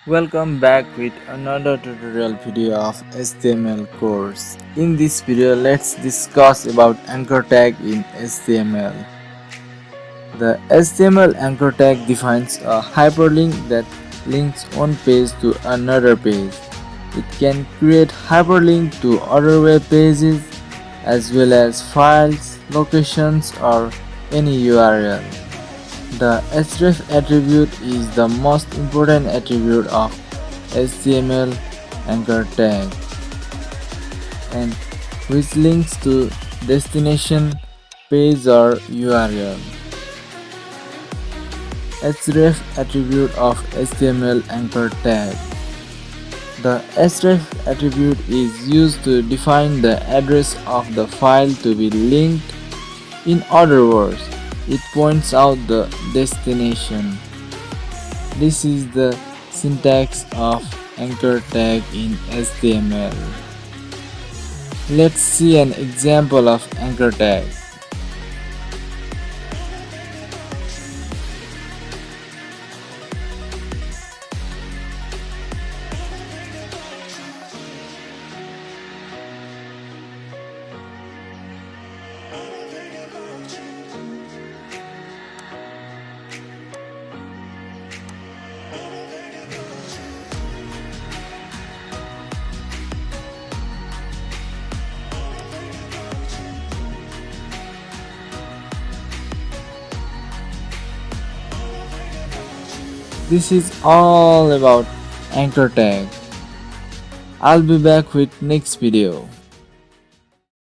Welcome back with another tutorial video of HTML course. In this video, let's discuss about anchor tag in HTML. The HTML anchor tag defines a hyperlink that links one page to another page. It can create hyperlink to other web pages as well as files, locations or any URL. The href attribute is the most important attribute of HTML anchor tag and which links to destination page or URL. Href attribute of HTML anchor tag. The href attribute is used to define the address of the file to be linked. In other words, it points out the destination. This is the syntax of anchor tag in HTML. Let's see an example of anchor tag. This is all about anchor tag. I'll be back with next video.